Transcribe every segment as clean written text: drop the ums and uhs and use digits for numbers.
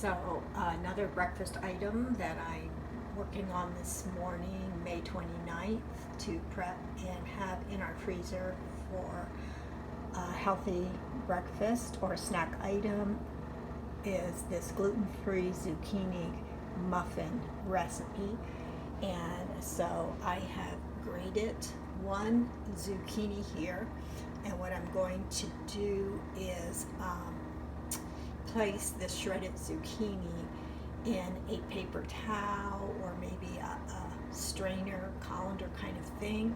So another breakfast item that I'm working on this morning, May 29th, to prep and have in our freezer for a healthy breakfast or snack item is this gluten-free zucchini muffin recipe. And so I have grated one zucchini here, and what I'm going to do is place the shredded zucchini in a paper towel or maybe a strainer, colander kind of thing,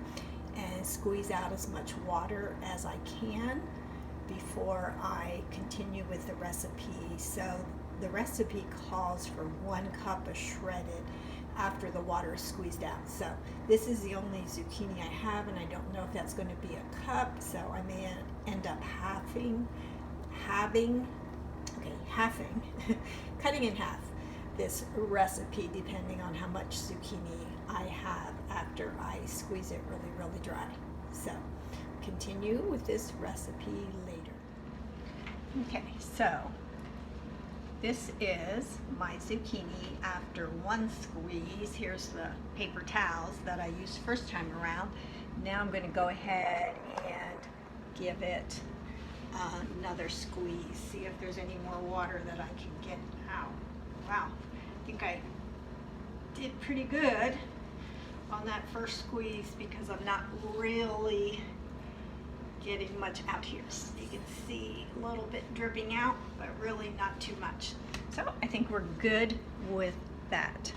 and squeeze out as much water as I can before I continue with the recipe. So the recipe calls for 1 cup of shredded after the water is squeezed out. So this is the only zucchini I have, and I don't know if that's going to be a cup, so I may end up halving, cutting in half this recipe depending on how much zucchini I have after I squeeze it really, really dry. So continue with this recipe later. Okay, so this is my zucchini after one squeeze. Here's the paper towels that I used first time around. Now I'm going to go ahead and give it another squeeze. See if there's any more water that I can get out. Wow, I think I did pretty good on that first squeeze because I'm not really getting much out here. So you can see a little bit dripping out, but really not too much. So I think we're good with that.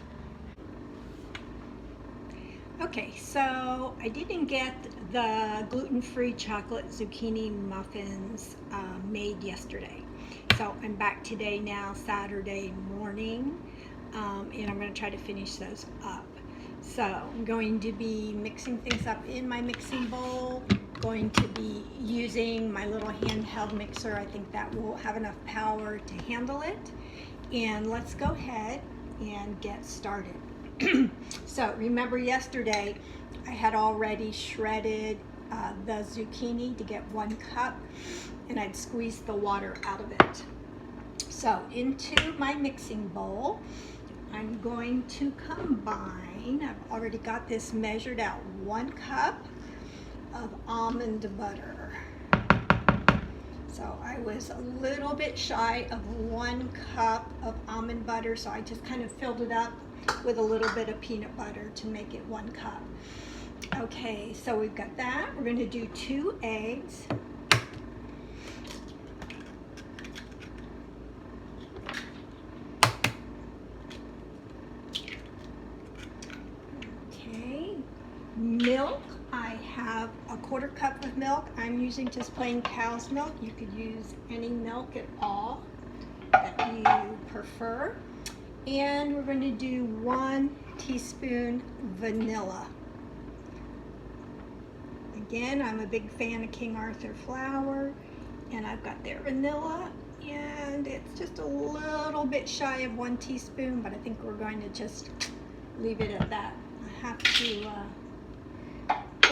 Okay, so I didn't get the gluten-free chocolate zucchini muffins made yesterday. So I'm back today now, Saturday morning, and I'm going to try to finish those up. So I'm going to be mixing things up in my mixing bowl, going to be using my little handheld mixer. I think that will have enough power to handle it. And let's go ahead and get started. So remember yesterday I had already shredded the zucchini to get 1 cup, and I'd squeezed the water out of it. So into my mixing bowl I'm going to combine, I've already got this measured out, 1 cup of almond butter. So I was a little bit shy of 1 cup of almond butter, so I just kind of filled it up with a little bit of peanut butter to make it 1 cup. Okay, so we've got that. We're going to do 2 eggs. Okay, milk. I have a 1/4 cup of milk. I'm using just plain cow's milk. You could use any milk at all that you prefer. And we're going to do 1 teaspoon vanilla. Again, I'm a big fan of King Arthur flour, and I've got their vanilla, and it's just a little bit shy of 1 teaspoon, but I think we're going to just leave it at that. I have to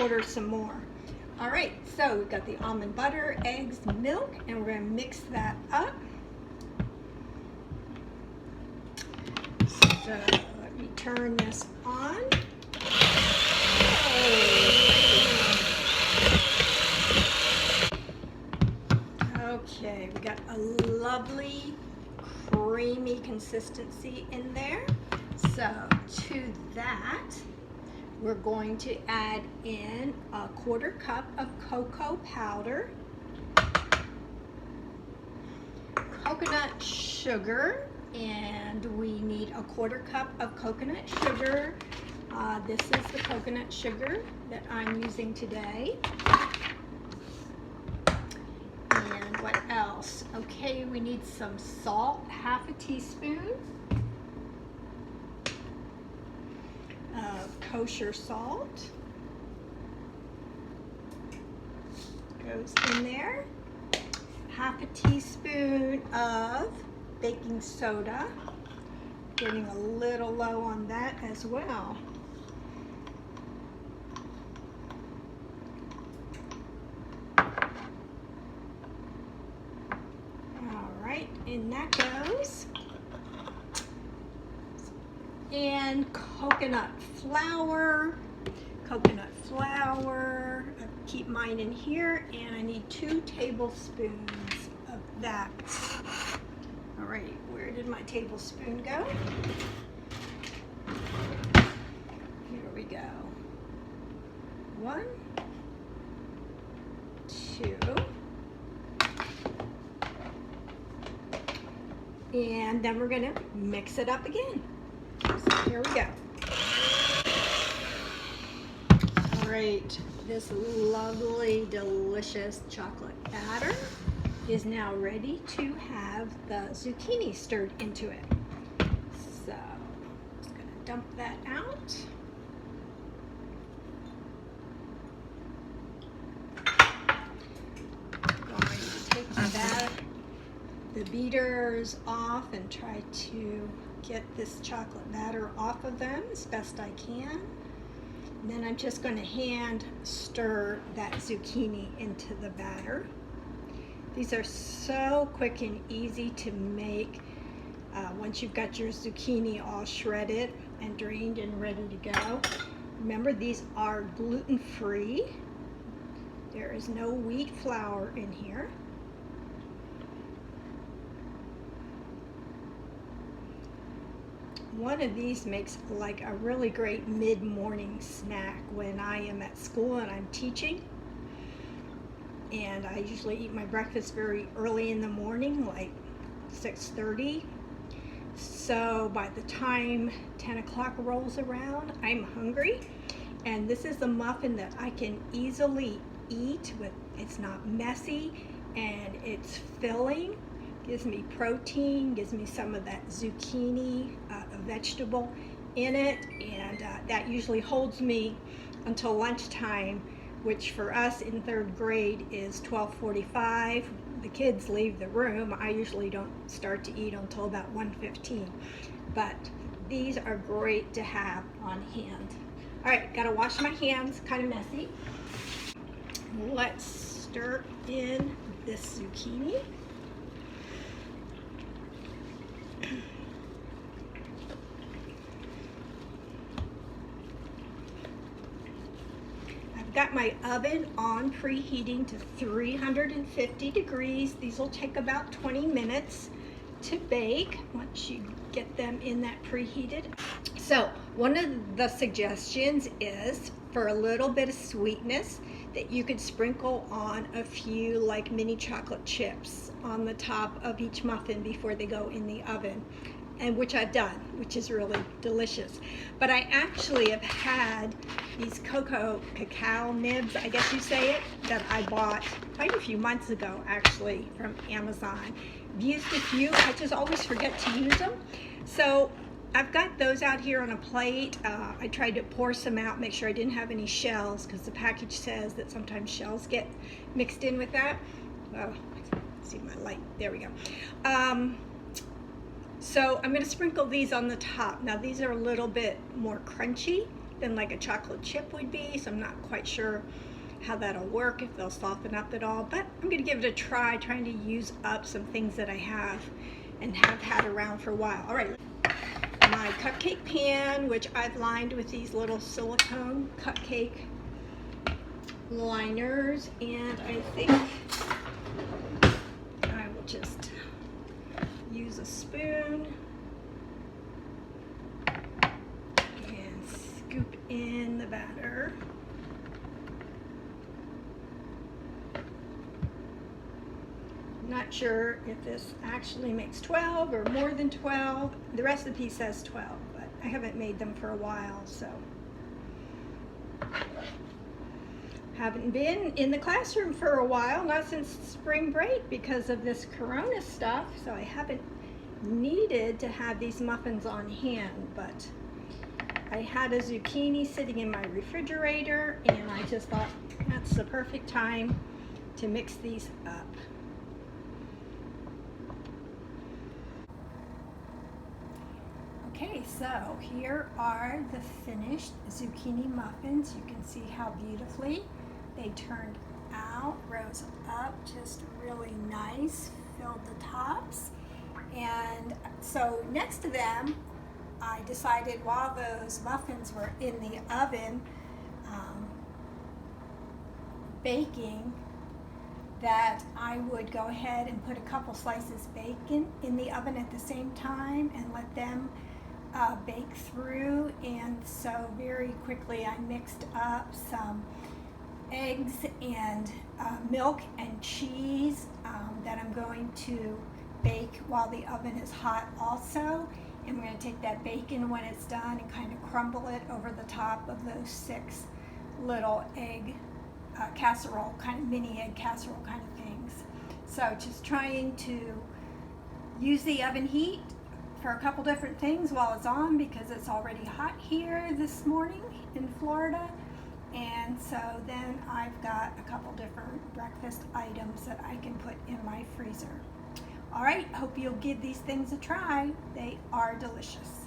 order some more. All right, so we've got the almond butter, eggs, milk, and we're going to mix that up. So let me turn this on. Okay, we got a lovely creamy consistency in there. So to that, we're going to add in a 1/4 cup of cocoa powder, coconut sugar, and we need a 1/4 cup of coconut sugar. This is the coconut sugar that I'm using today. And what else? Okay, we need some salt, 1/2 teaspoon of kosher salt. Goes in there. 1/2 teaspoon of baking soda. Getting a little low on that as well. All right, in that goes. and coconut flour. I keep mine in here, and I need 2 tablespoons of that. All right, where did my tablespoon go? Here we go. 1, 2, and then we're gonna mix it up again. So here we go. All right, this lovely, delicious chocolate batter is now ready to have the zucchini stirred into it. So I'm just gonna dump that out. Going to take the beaters off and try to get this chocolate batter off of them as best I can. And then I'm just going to hand stir that zucchini into the batter. These are so quick and easy to make once you've got your zucchini all shredded and drained and ready to go. Remember, these are gluten-free. There is no wheat flour in here. One of these makes like a really great mid-morning snack when I am at school and I'm teaching. And I usually eat my breakfast very early in the morning, like 6:30. So by the time 10 o'clock rolls around, I'm hungry. And this is a muffin that I can easily eat with. It's not messy and it's filling. Gives me protein, gives me some of that zucchini, a vegetable in it, and that usually holds me until lunchtime, which for us in 3rd grade is 12:45. The kids leave the room. I usually don't start to eat until about 1:15, but these are great to have on hand. All right, gotta wash my hands, kind of messy. Let's stir in this zucchini. I've got my oven on preheating to 350 degrees. These will take about 20 minutes to bake once you get them in that preheated. So one of the suggestions is for a little bit of sweetness that you could sprinkle on a few like mini chocolate chips on the top of each muffin before they go in the oven, and which I've done, which is really delicious. But I actually have had these cacao nibs, I guess you say it, that I bought quite a few months ago actually from Amazon. I've used a few, I just always forget to use them. So I've got those out here on a plate. I tried to pour some out, make sure I didn't have any shells, because the package says that sometimes shells get mixed in with that. Oh, see my light, there we go. So I'm going to sprinkle these on the top. Now these are a little bit more crunchy than like a chocolate chip would be, so I'm not quite sure how that'll work, if they'll soften up at all, but I'm going to give it a try, trying to use up some things that I have and have had around for a while. All right, my cupcake pan, which I've lined with these little silicone cupcake liners, and I think I will just use a spoon and scoop in the batter. Not sure if this actually makes 12 or more than 12. The recipe says 12, but I haven't made them for a while, so. Haven't been in the classroom for a while, not since spring break because of this corona stuff, so I haven't needed to have these muffins on hand, but I had a zucchini sitting in my refrigerator and I just thought that's the perfect time to mix these up. Okay, so here are the finished zucchini muffins. You can see how beautifully they turned out, rose up just really nice, filled the tops. And so next to them, I decided while those muffins were in the oven baking that I would go ahead and put a couple slices of bacon in the oven at the same time and let them bake through. And so very quickly I mixed up some eggs and milk and cheese that I'm going to bake while the oven is hot also. And we're going to take that bacon when it's done and kind of crumble it over the top of those 6 little egg casserole, kind of mini egg casserole kind of things. So just trying to use the oven heat for a couple different things while it's on, because it's already hot here this morning in Florida. And so then I've got a couple different breakfast items that I can put in my freezer. All right, hope you'll give these things a try. They are delicious.